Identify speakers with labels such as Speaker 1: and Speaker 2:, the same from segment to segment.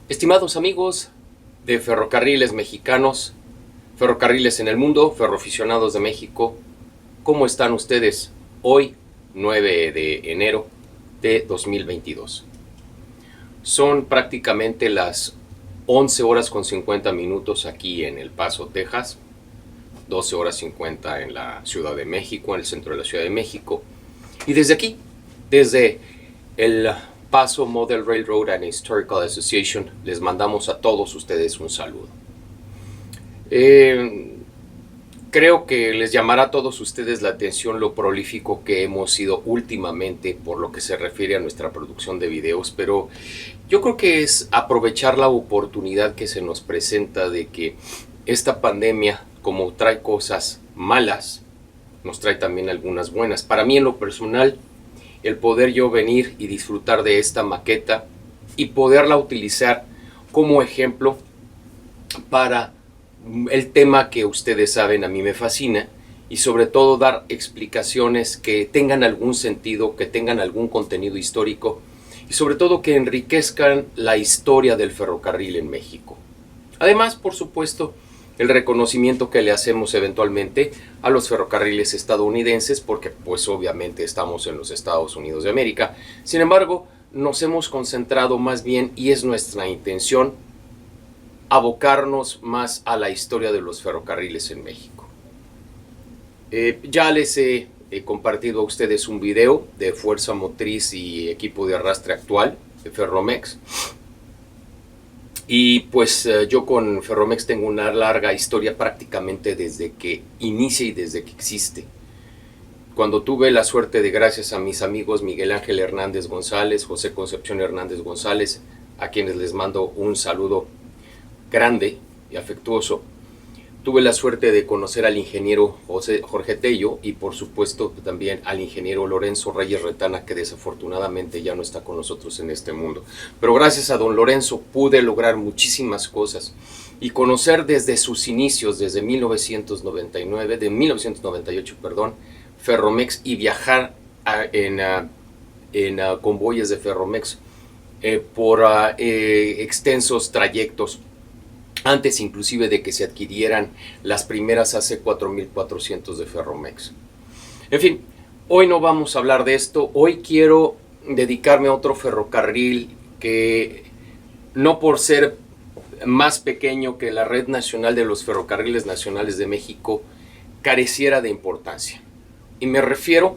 Speaker 1: Estimados amigos de ferrocarriles mexicanos, ferrocarriles en el mundo, ferroaficionados de México, ¿cómo están ustedes hoy, 9 de enero de 2022? Son prácticamente las 11 horas con 50 minutos aquí en El Paso, Texas, 12 horas 50 en la Ciudad de México, en el centro de la Ciudad de México. Y desde aquí, desde el Paso Model Railroad and Historical Association, les mandamos a todos ustedes un saludo. Creo que les llamará a todos ustedes la atención lo prolífico que hemos sido últimamente por lo que se refiere a nuestra producción de videos, pero yo creo que es aprovechar la oportunidad que se nos presenta de que esta pandemia, como trae cosas malas, nos trae también algunas buenas. Para mí, en lo personal, el poder yo venir y disfrutar de esta maqueta y poderla utilizar como ejemplo para el tema que ustedes saben a mí me fascina, y sobre todo dar explicaciones que tengan algún sentido, que tengan algún contenido histórico y sobre todo que enriquezcan la historia del ferrocarril en México. Además, por supuesto, el reconocimiento que le hacemos eventualmente a los ferrocarriles estadounidenses, porque pues obviamente estamos en los Estados Unidos de América. Sin embargo, nos hemos concentrado más bien, y es nuestra intención, abocarnos más a la historia de los ferrocarriles en México. Ya les he compartido a ustedes un video de fuerza motriz y equipo de arrastre actual de Ferromex. Y pues yo con Ferromex tengo una larga historia prácticamente desde que inicia y desde que existe. Cuando tuve la suerte de, gracias a mis amigos Miguel Ángel Hernández González, José Concepción Hernández González, a quienes les mando un saludo grande y afectuoso, tuve la suerte de conocer al ingeniero Jorge Tello y por supuesto también al ingeniero Lorenzo Reyes Retana, que desafortunadamente ya no está con nosotros en este mundo. Pero gracias a don Lorenzo pude lograr muchísimas cosas y conocer desde sus inicios, desde 1998, Ferromex, y viajar en convoyes de Ferromex por extensos trayectos, antes inclusive de que se adquirieran las primeras AC-4400 de Ferromex. En fin, hoy no vamos a hablar de esto. Hoy quiero dedicarme a otro ferrocarril que, no por ser más pequeño que la Red Nacional de los Ferrocarriles Nacionales de México, careciera de importancia. Y me refiero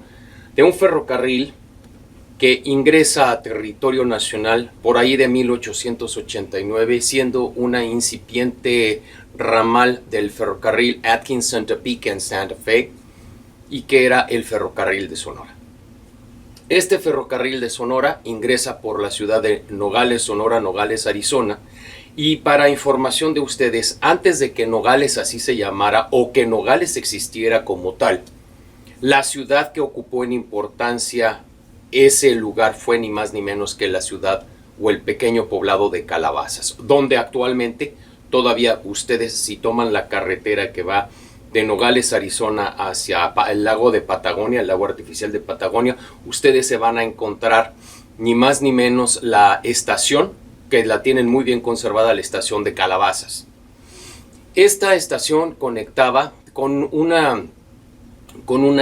Speaker 1: de un ferrocarril que ingresa a territorio nacional por ahí de 1889, siendo una incipiente ramal del ferrocarril Atkinson, Topeka and Santa Fe, y que era el ferrocarril de Sonora. Este ferrocarril de Sonora ingresa por la ciudad de Nogales, Sonora, Nogales, Arizona, y para información de ustedes, antes de que Nogales así se llamara o que Nogales existiera como tal, la ciudad que ocupó en importancia ese lugar fue ni más ni menos que la ciudad o el pequeño poblado de Calabazas, donde actualmente todavía ustedes, si toman la carretera que va de Nogales, Arizona, hacia el lago de Patagonia, el lago artificial de Patagonia, ustedes se van a encontrar ni más ni menos la estación, que la tienen muy bien conservada, la estación de Calabazas. Esta estación conectaba con una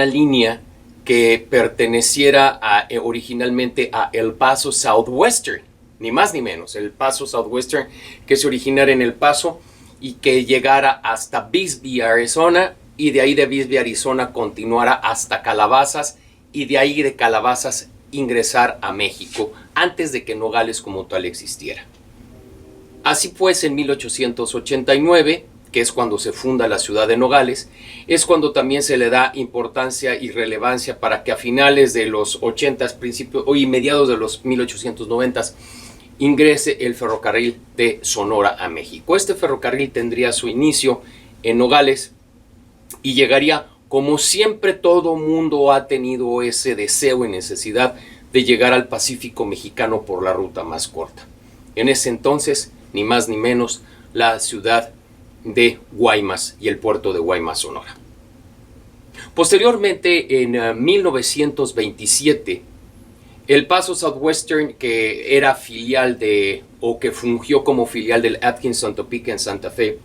Speaker 1: línea que perteneciera originalmente a El Paso Southwestern, ni más ni menos, El Paso Southwestern, que se originara en El Paso y que llegara hasta Bisbee, Arizona, y de ahí de Bisbee, Arizona, continuara hasta Calabazas, y de ahí de Calabazas ingresar a México, antes de que Nogales como tal existiera. Así pues, en 1889, que es cuando se funda la ciudad de Nogales, es cuando también se le da importancia y relevancia para que a finales de los 80s, principios y mediados de los 1890s, ingrese el ferrocarril de Sonora a México. Este ferrocarril tendría su inicio en Nogales y llegaría, como siempre todo mundo ha tenido ese deseo y necesidad, de llegar al Pacífico mexicano por la ruta más corta. En ese entonces, ni más ni menos, la ciudad de Guaymas y el puerto de Guaymas, Sonora. Posteriormente, en 1927, El Paso Southwestern, que era filial de, o que fungió como filial del Atkinson Topeka en Santa Fe,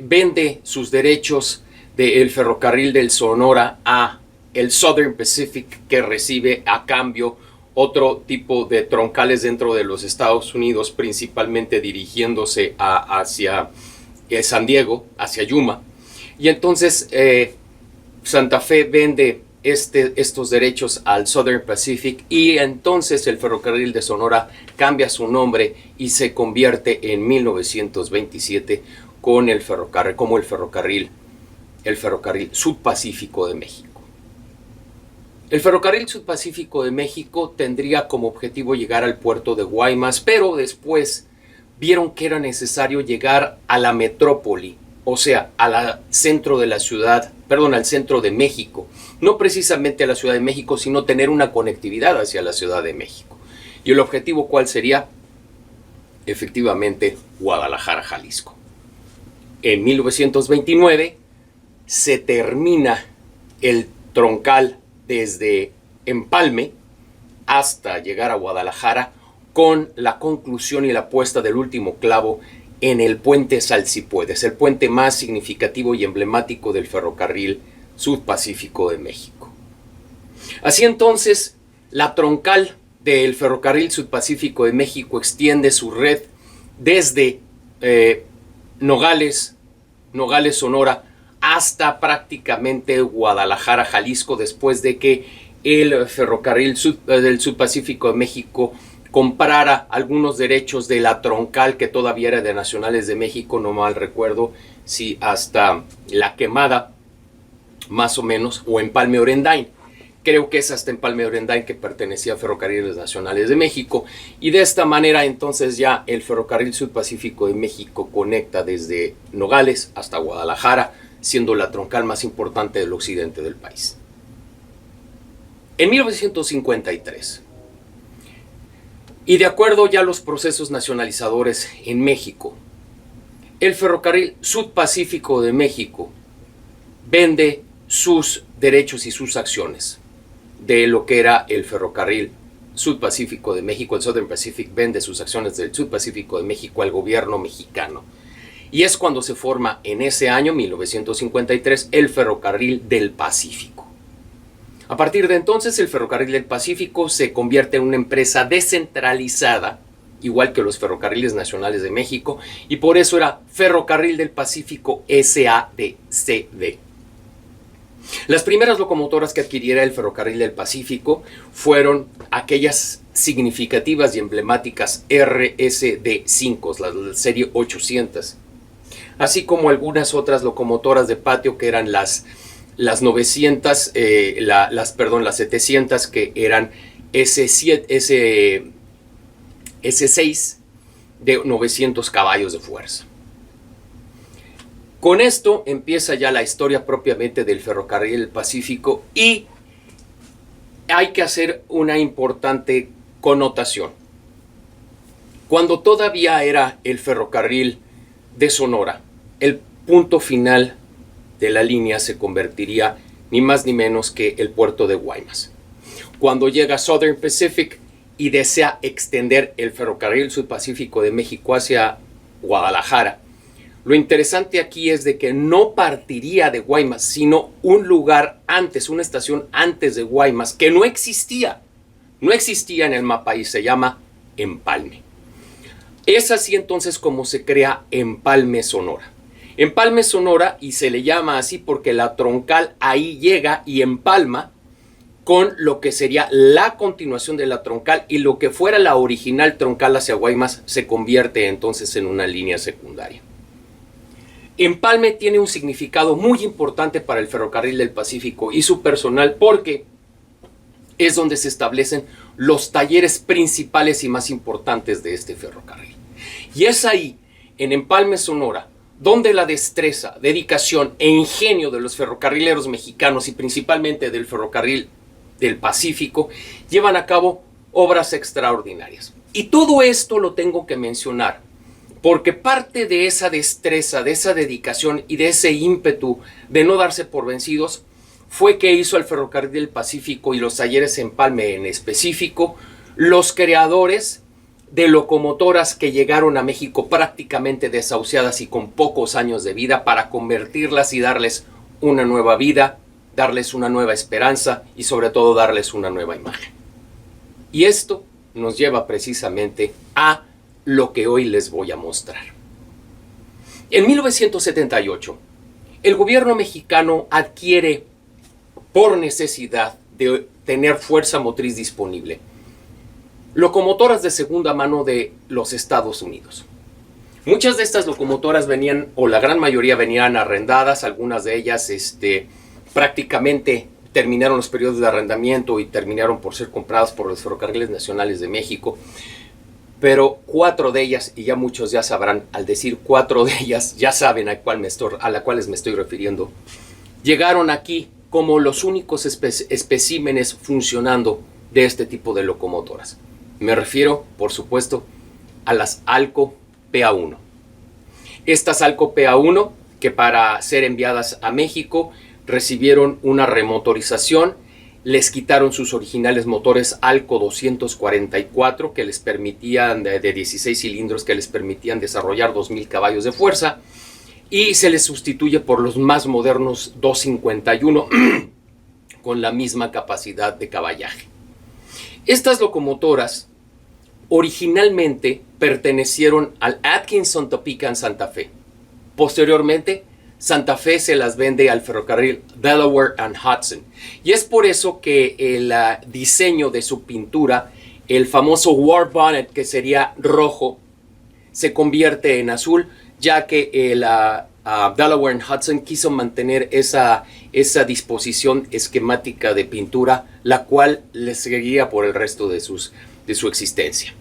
Speaker 1: vende sus derechos del ferrocarril del Sonora a el Southern Pacific, que recibe a cambio otro tipo de troncales dentro de los Estados Unidos, principalmente dirigiéndose hacia San Diego, hacia Yuma. Y entonces Santa Fe vende estos derechos al Southern Pacific, y entonces el ferrocarril de Sonora cambia su nombre y se convierte en 1927 con el ferrocarril, como el ferrocarril Sud-Pacífico de México. El ferrocarril Sud-Pacífico de México tendría como objetivo llegar al puerto de Guaymas, pero después vieron que era necesario llegar a la metrópoli, o sea, al centro de la ciudad, al centro de México. No precisamente a la Ciudad de México, sino tener una conectividad hacia la Ciudad de México. ¿Y el objetivo cuál sería? Efectivamente, Guadalajara, Jalisco. En 1929 se termina el troncal desde Empalme hasta llegar a Guadalajara, con la conclusión y la puesta del último clavo en el puente Salsipuedes, el puente más significativo y emblemático del ferrocarril Sud-Pacífico de México. Así entonces, la troncal del ferrocarril Sud-Pacífico de México extiende su red desde Nogales, Sonora, hasta prácticamente Guadalajara, Jalisco, después de que el ferrocarril del Sud-Pacífico de México comprara algunos derechos de la troncal, que todavía era de Nacionales de México, no mal recuerdo si hasta La Quemada, más o menos, o Empalme Orendain. Creo que es hasta Empalme Orendain, que pertenecía a Ferrocarriles Nacionales de México, y de esta manera entonces ya el ferrocarril Sud-Pacífico de México conecta desde Nogales hasta Guadalajara, siendo la troncal más importante del occidente del país. En 1953, y de acuerdo ya a los procesos nacionalizadores en México, el ferrocarril Sud-Pacífico de México vende sus derechos y sus acciones de lo que era el ferrocarril Sud-Pacífico de México. El Southern Pacific vende sus acciones del Sud-Pacífico de México al gobierno mexicano. Y es cuando se forma en ese año, 1953, el Ferrocarril del Pacífico. A partir de entonces, el Ferrocarril del Pacífico se convierte en una empresa descentralizada, igual que los Ferrocarriles Nacionales de México, y por eso era Ferrocarril del Pacífico SADCB. Las primeras locomotoras que adquiriera el Ferrocarril del Pacífico fueron aquellas significativas y emblemáticas RSD5, la serie 800, así como algunas otras locomotoras de patio que eran las 900, las 700, que eran S6 de 900 caballos de fuerza. Con esto empieza ya la historia propiamente del Ferrocarril del Pacífico, y hay que hacer una importante connotación. Cuando todavía era el ferrocarril de Sonora, el punto final de la línea se convertiría ni más ni menos que el puerto de Guaymas. Cuando llega Southern Pacific y desea extender el ferrocarril Sud-Pacífico de México hacia Guadalajara, lo interesante aquí es de que no partiría de Guaymas, sino un lugar antes, una estación antes de Guaymas, que no existía en el mapa, y se llama Empalme. Es así entonces como se crea Empalme, Sonora. Empalme, Sonora, y se le llama así porque la troncal ahí llega y empalma con lo que sería la continuación de la troncal, y lo que fuera la original troncal hacia Guaymas se convierte entonces en una línea secundaria. Empalme tiene un significado muy importante para el Ferrocarril del Pacífico y su personal, porque es donde se establecen los talleres principales y más importantes de este ferrocarril. Y es ahí, en Empalme, Sonora, donde la destreza, dedicación e ingenio de los ferrocarrileros mexicanos, y principalmente del Ferrocarril del Pacífico, llevan a cabo obras extraordinarias. Y todo esto lo tengo que mencionar porque parte de esa destreza, de esa dedicación y de ese ímpetu de no darse por vencidos fue que hizo el Ferrocarril del Pacífico y los talleres Empalme en específico los creadores de locomotoras que llegaron a México prácticamente desahuciadas y con pocos años de vida para convertirlas y darles una nueva vida, darles una nueva esperanza y sobre todo darles una nueva imagen. Y esto nos lleva precisamente a lo que hoy les voy a mostrar. En 1978, el gobierno mexicano adquiere por necesidad de tener fuerza motriz disponible locomotoras de segunda mano de los Estados Unidos. Muchas de estas locomotoras venían, o la gran mayoría venían arrendadas, algunas de ellas prácticamente terminaron los periodos de arrendamiento y terminaron por ser compradas por los Ferrocarriles Nacionales de México, pero 4 de ellas, y ya muchos ya sabrán, al decir 4 de ellas, ya saben a las cuales me estoy refiriendo, llegaron aquí como los únicos especímenes funcionando de este tipo de locomotoras. Me refiero, por supuesto, a las Alco PA1. Estas Alco PA1, que para ser enviadas a México recibieron una remotorización, les quitaron sus originales motores Alco 244 que les permitían, de 16 cilindros, que les permitían desarrollar 2000 caballos de fuerza, y se les sustituye por los más modernos 251 con la misma capacidad de caballaje. Estas locomotoras originalmente pertenecieron al Atkinson, Topeka en Santa Fe. Posteriormente, Santa Fe se las vende al ferrocarril Delaware and Hudson. Y es por eso que el diseño de su pintura, el famoso War Bonnet, que sería rojo, se convierte en azul, ya que el Delaware and Hudson quiso mantener esa disposición esquemática de pintura, la cual les seguía por el resto de su existencia.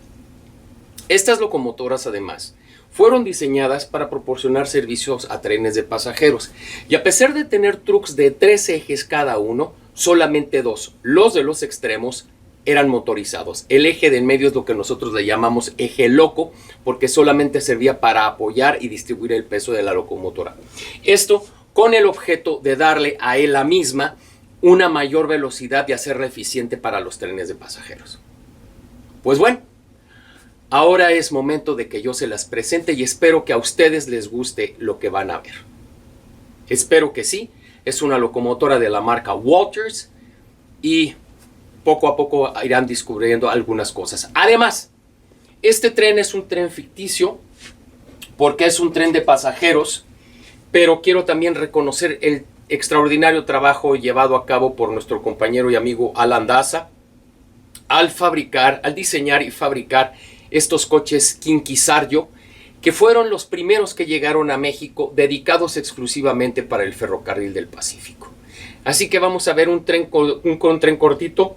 Speaker 1: Estas locomotoras, además, fueron diseñadas para proporcionar servicios a trenes de pasajeros, y a pesar de tener trucks de 3 ejes cada uno, solamente 2, los de los extremos, eran motorizados. El eje del medio es lo que nosotros le llamamos eje loco, porque solamente servía para apoyar y distribuir el peso de la locomotora. Esto con el objeto de darle a él la misma una mayor velocidad y hacerla eficiente para los trenes de pasajeros. Pues bueno, ahora es momento de que yo se las presente y espero que a ustedes les guste lo que van a ver. Espero que sí. Es una locomotora de la marca Walters y poco a poco irán descubriendo algunas cosas. Además, este tren es un tren ficticio porque es un tren de pasajeros, pero quiero también reconocer el extraordinario trabajo llevado a cabo por nuestro compañero y amigo Alan Daza al diseñar y fabricar estos coches Kinki Sargio, que fueron los primeros que llegaron a México dedicados exclusivamente para el Ferrocarril del Pacífico. Así que vamos a ver un tren cortito,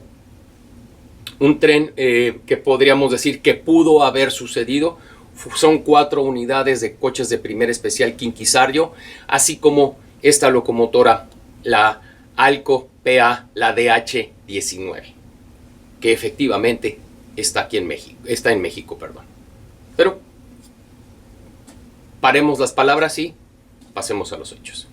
Speaker 1: un tren que podríamos decir que pudo haber sucedido. Son 4 unidades de coches de primer especial Kinki Sargio, así como esta locomotora, la Alco PA, la DH19, que efectivamente está aquí en México, Pero paremos las palabras y pasemos a los hechos.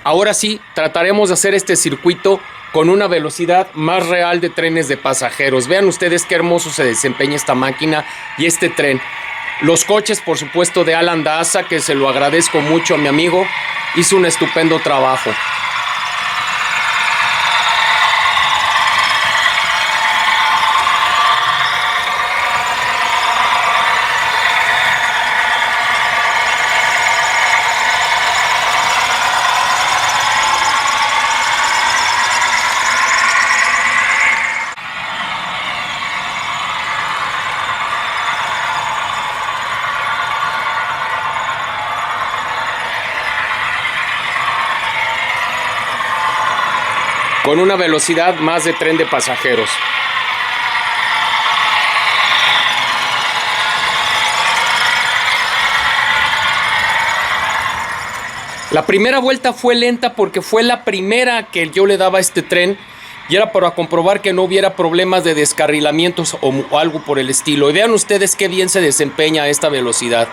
Speaker 1: Ahora sí, trataremos de hacer este circuito con una velocidad más real de trenes de pasajeros. Vean ustedes qué hermoso se desempeña esta máquina y este tren. Los coches, por supuesto, de Alan Daza, que se lo agradezco mucho a mi amigo, hizo un estupendo trabajo. Con una velocidad más de tren de pasajeros. La primera vuelta fue lenta porque fue la primera que yo le daba a este tren y era para comprobar que no hubiera problemas de descarrilamientos o algo por el estilo. Y vean ustedes qué bien se desempeña a esta velocidad.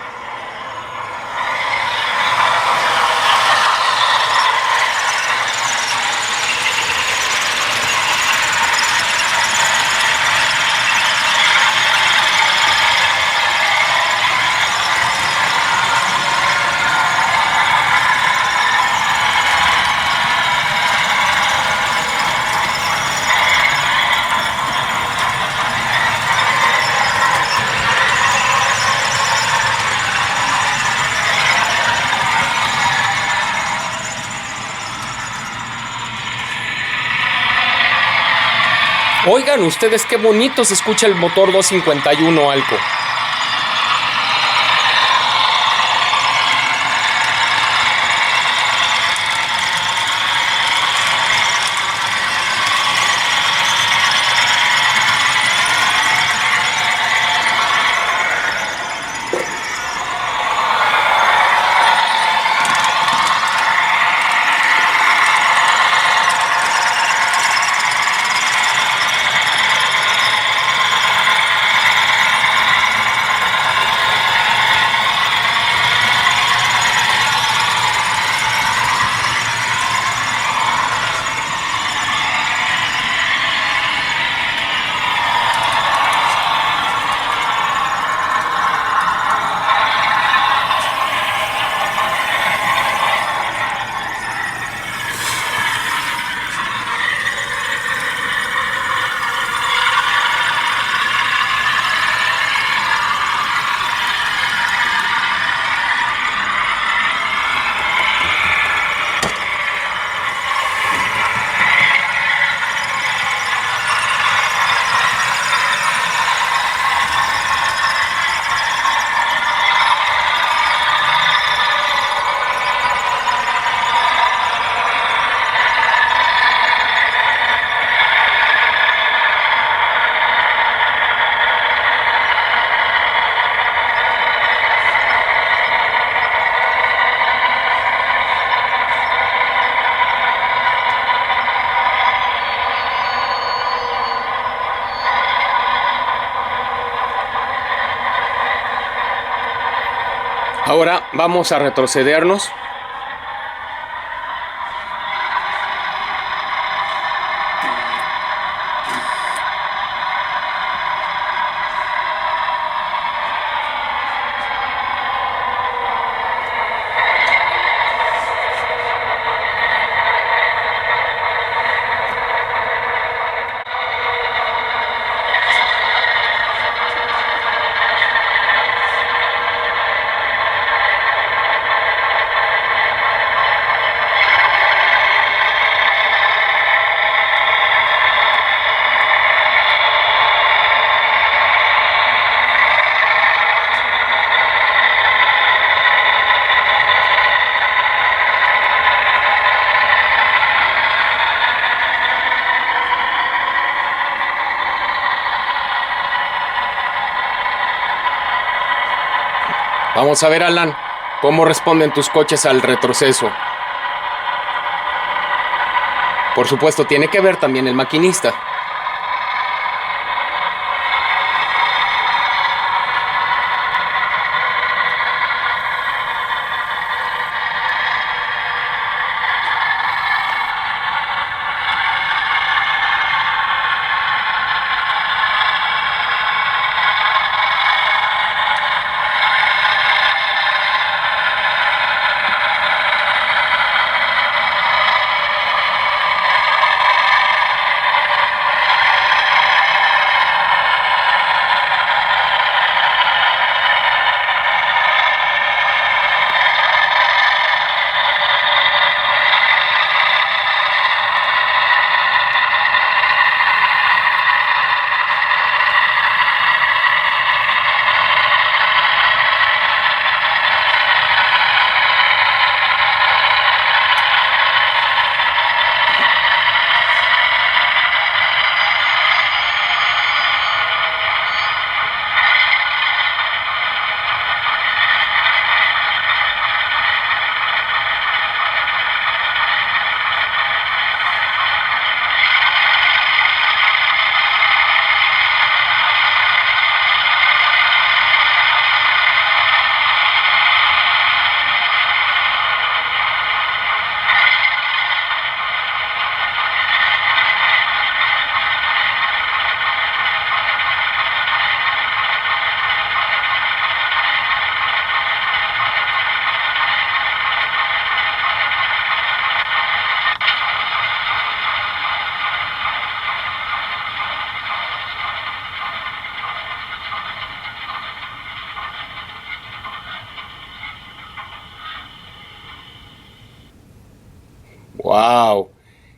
Speaker 1: Oigan ustedes qué bonito se escucha el motor 251 Alco. Ahora vamos a retrocedernos. Vamos a ver, Alan, cómo responden tus coches al retroceso. Por supuesto, tiene que ver también el maquinista.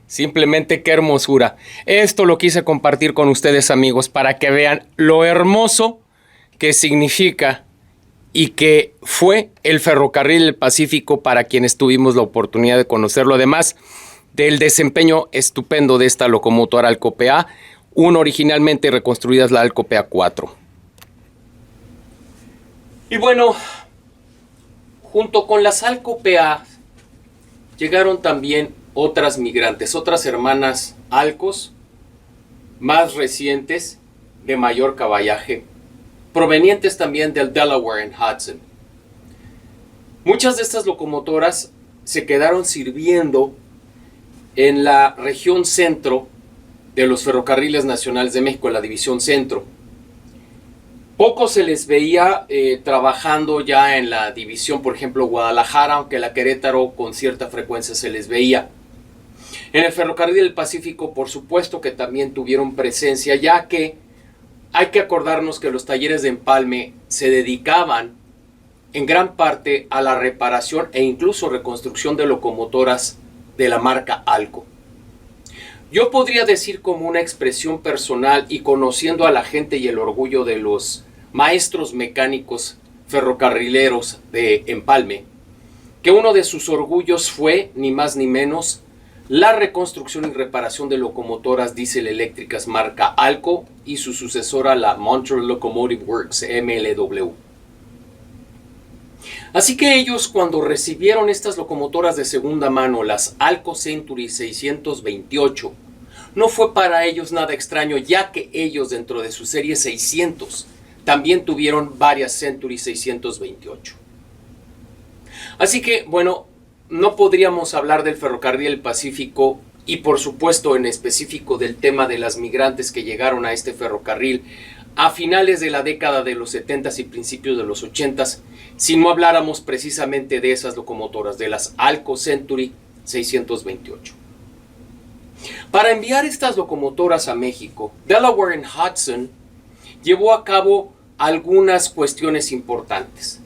Speaker 1: Simplemente qué hermosura. Esto lo quise compartir con ustedes, amigos, para que vean lo hermoso que significa y que fue el Ferrocarril del Pacífico para quienes tuvimos la oportunidad de conocerlo. Además del desempeño estupendo de esta locomotora Alco-PA, originalmente reconstruida es la Alco-PA 4. Y bueno, junto con las Alco-PA llegaron también otras migrantes, otras hermanas Alcos, más recientes, de mayor caballaje, provenientes también del Delaware and Hudson. Muchas de estas locomotoras se quedaron sirviendo en la región centro de los Ferrocarriles Nacionales de México, en la División Centro. Poco se les veía trabajando ya en la división, por ejemplo, Guadalajara, aunque la Querétaro con cierta frecuencia se les veía. En el Ferrocarril del Pacífico, por supuesto que también tuvieron presencia, ya que hay que acordarnos que los talleres de empalme se dedicaban en gran parte a la reparación e incluso reconstrucción de locomotoras de la marca Alco. Yo podría decir como una expresión personal y conociendo a la gente y el orgullo de los maestros mecánicos ferrocarrileros de empalme, que uno de sus orgullos fue, ni más ni menos, la reconstrucción y reparación de locomotoras diésel eléctricas marca Alco y su sucesora, la Montreal Locomotive Works, MLW. Así que ellos, cuando recibieron estas locomotoras de segunda mano, las Alco Century 628, no fue para ellos nada extraño, ya que ellos dentro de su serie 600 también tuvieron varias Century 628. Así que, bueno, no podríamos hablar del Ferrocarril del Pacífico y por supuesto en específico del tema de las migrantes que llegaron a este ferrocarril a finales de la década de los 70s y principios de los 80s, si no habláramos precisamente de esas locomotoras, de las Alco Century 628. Para enviar estas locomotoras a México, Delaware and Hudson llevó a cabo algunas cuestiones importantes.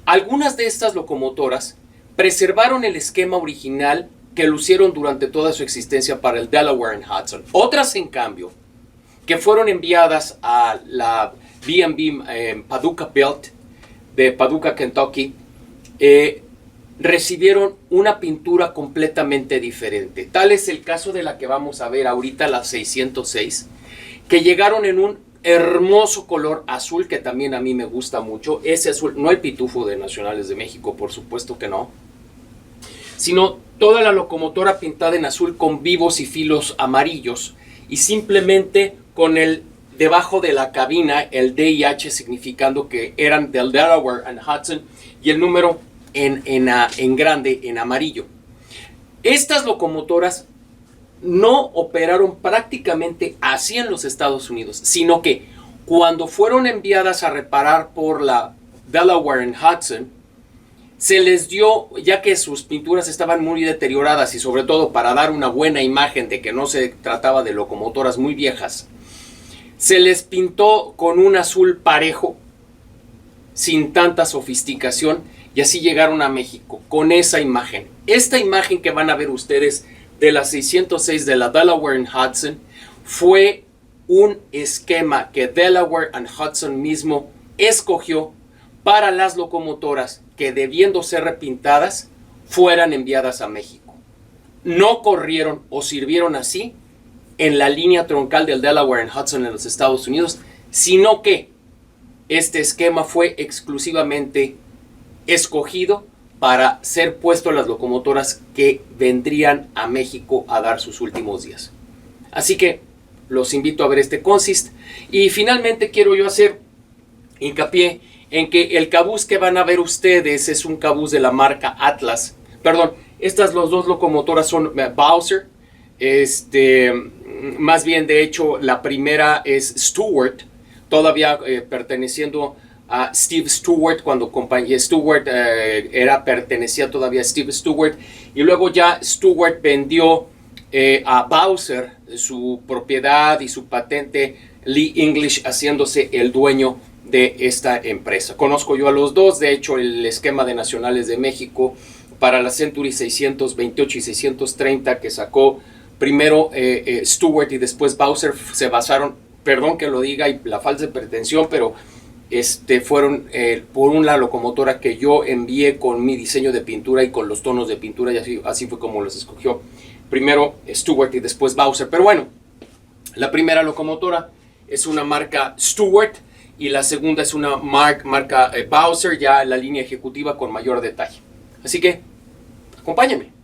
Speaker 1: Algunas de estas locomotoras preservaron el esquema original que lucieron durante toda su existencia para el Delaware and Hudson. Otras, en cambio, que fueron enviadas a la B&B Paducah Belt de Paducah, Kentucky, recibieron una pintura completamente diferente. Tal es el caso de la que vamos a ver ahorita, la 606, que llegaron en un hermoso color azul que también a mí me gusta mucho. Ese azul, no el pitufo de Nacionales de México, por supuesto que no, sino toda la locomotora pintada en azul con vivos y filos amarillos y simplemente con el debajo de la cabina el DIH significando que eran del Delaware and Hudson y el número en grande en amarillo. Estas locomotoras no operaron prácticamente así en los Estados Unidos, sino que cuando fueron enviadas a reparar por la Delaware and Hudson, se les dio, ya que sus pinturas estaban muy deterioradas y sobre todo para dar una buena imagen de que no se trataba de locomotoras muy viejas, se les pintó con un azul parejo, sin tanta sofisticación, y así llegaron a México con esa imagen. Esta imagen que van a ver ustedes de la 606 de la Delaware and Hudson fue un esquema que Delaware and Hudson mismo escogió para las locomotoras que, debiendo ser repintadas, fueran enviadas a México. No corrieron o sirvieron así en la línea troncal del Delaware and Hudson en los Estados Unidos, sino que este esquema fue exclusivamente escogido para ser puesto a las locomotoras que vendrían a México a dar sus últimos días. Así que los invito a ver este consist. Y finalmente quiero yo hacer hincapié en que el cabús que van a ver ustedes es un cabús de la marca Atlas. Perdón, estas las dos locomotoras son Bowser. Más bien, de hecho, la primera es Stewart, todavía perteneciendo a Steve Stewart, cuando compañía Stewart pertenecía todavía a Steve Stewart, y luego ya Stewart vendió a Bowser su propiedad y su patente, Lee English, haciéndose el dueño de esta empresa. Conozco yo a los dos, de hecho el esquema de Nacionales de México para la Century 628 y 630 que sacó primero Stewart y después Bowser, se basaron, perdón que lo diga y la falsa pretensión, pero fueron por una locomotora que yo envié con mi diseño de pintura y con los tonos de pintura, y así fue como los escogió. Primero Stewart y después Bowser. Pero bueno, la primera locomotora es una marca Stewart y la segunda es una marca Bowser, ya la línea ejecutiva con mayor detalle. Así que, acompáñenme.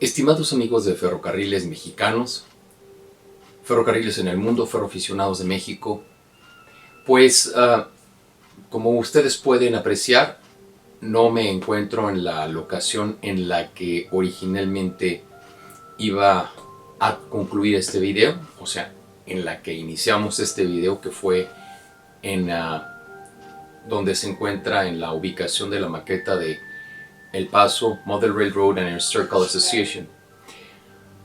Speaker 1: Estimados amigos de Ferrocarriles Mexicanos, Ferrocarriles en el Mundo, Ferroaficionados de México, pues como ustedes pueden apreciar, no me encuentro en la locación en la que originalmente iba a concluir este video, o sea, en la que iniciamos este video, que fue en donde se encuentra en la ubicación de la maqueta de El Paso Model Railroad and Air Circle Association.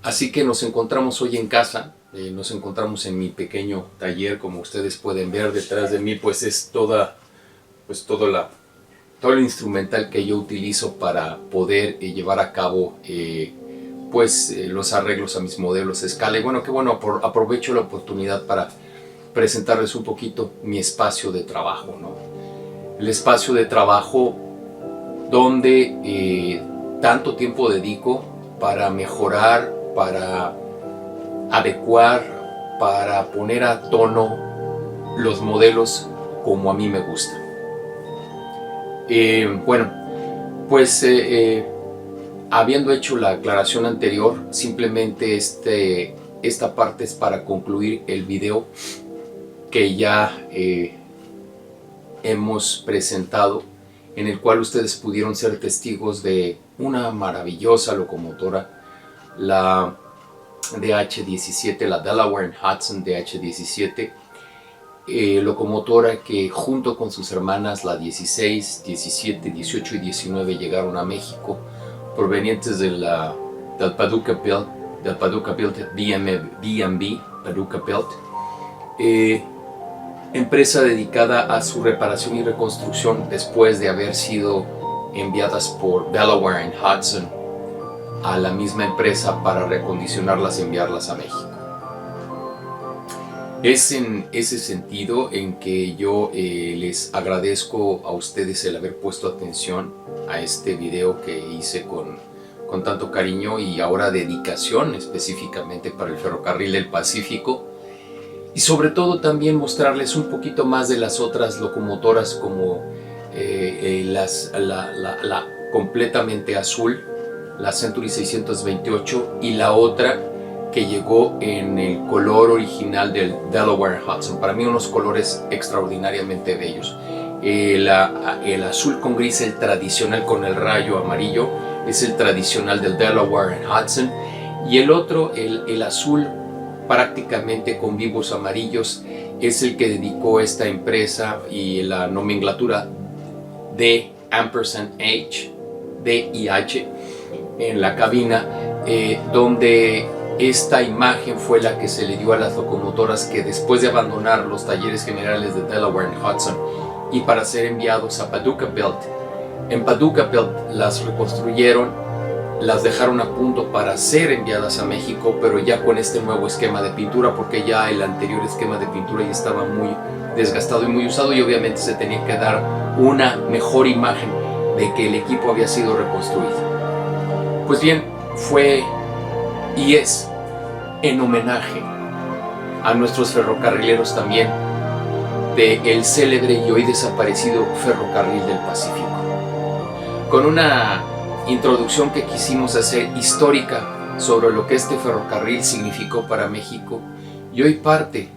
Speaker 1: Así que nos encontramos hoy en casa, nos encontramos en mi pequeño taller. Como ustedes pueden ver detrás de mí, pues es todo el instrumental que yo utilizo para poder llevar a cabo los arreglos a mis modelos a escala. Y bueno, aprovecho la oportunidad para presentarles un poquito mi espacio de trabajo, ¿no? El espacio de trabajo donde tanto tiempo dedico para mejorar, para adecuar, para poner a tono los modelos como a mí me gusta. Habiendo hecho la aclaración anterior, simplemente esta parte es para concluir el video que ya hemos presentado, en el cual ustedes pudieron ser testigos de una maravillosa locomotora, la DH-17, la Delaware Hudson DH-17, locomotora que junto con sus hermanas, la 16, 17, 18 y 19, llegaron a México, provenientes del Paducah Built B&B, Paducah Built, empresa dedicada a su reparación y reconstrucción después de haber sido enviadas por Delaware Hudson a la misma empresa para recondicionarlas y enviarlas a México. Es en ese sentido en que yo les agradezco a ustedes el haber puesto atención a este video que hice con tanto cariño y ahora dedicación específicamente para el Ferrocarril del Pacífico, y sobre todo también mostrarles un poquito más de las otras locomotoras, como la completamente azul, la Century 628, y la otra que llegó en el color original del Delaware Hudson. Para mí unos colores extraordinariamente bellos. El azul con gris, el tradicional con el rayo amarillo, es el tradicional del Delaware Hudson, y el otro, el azul prácticamente con vivos amarillos, es el que dedicó esta empresa, y la nomenclatura de &H, D y H en la cabina, donde esta imagen fue la que se le dio a las locomotoras que, después de abandonar los talleres generales de Delaware Hudson y para ser enviados a Paducah Built, en Paducah Built las reconstruyeron, las dejaron a punto para ser enviadas a México, pero ya con este nuevo esquema de pintura, porque ya el anterior esquema de pintura ya estaba muy desgastado y muy usado, y obviamente se tenía que dar una mejor imagen de que el equipo había sido reconstruido. Pues bien, fue y es en homenaje a nuestros ferrocarrileros también del célebre y hoy desaparecido Ferrocarril del Pacífico, con una introducción que quisimos hacer histórica sobre lo que este ferrocarril significó para México, y hoy parte,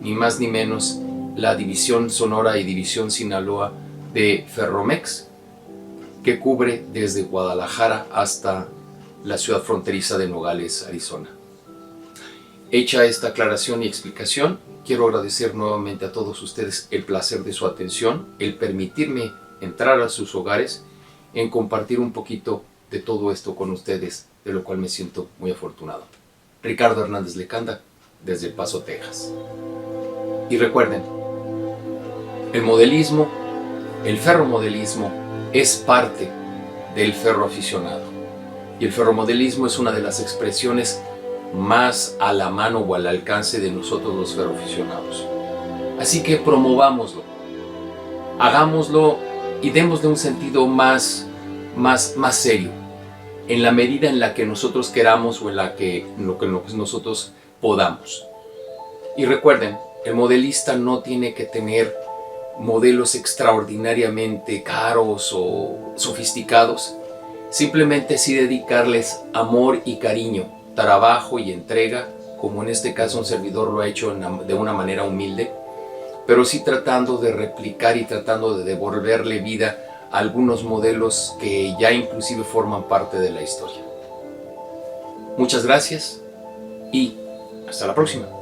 Speaker 1: ni más ni menos, la División Sonora y División Sinaloa de Ferromex, que cubre desde Guadalajara hasta la ciudad fronteriza de Nogales, Arizona. Hecha esta aclaración y explicación, quiero agradecer nuevamente a todos ustedes el placer de su atención, el permitirme entrar a sus hogares, en compartir un poquito de todo esto con ustedes, de lo cual me siento muy afortunado. Ricardo Hernández Lecanda, desde El Paso, Texas. Y recuerden, el modelismo, el ferromodelismo, es parte del ferroaficionado. Y el ferromodelismo es una de las expresiones más a la mano o al alcance de nosotros los ferroaficionados. Así que promovámoslo, hagámoslo y démosle un sentido más serio, en la medida en la que nosotros queramos o en lo que nosotros podamos. Y recuerden, el modelista no tiene que tener modelos extraordinariamente caros o sofisticados, Simplemente sí dedicarles amor y cariño, trabajo y entrega, como en este caso un servidor lo ha hecho de una manera humilde, pero sí tratando de replicar y tratando de devolverle vida a algunos modelos que ya inclusive forman parte de la historia. Muchas gracias y hasta la próxima.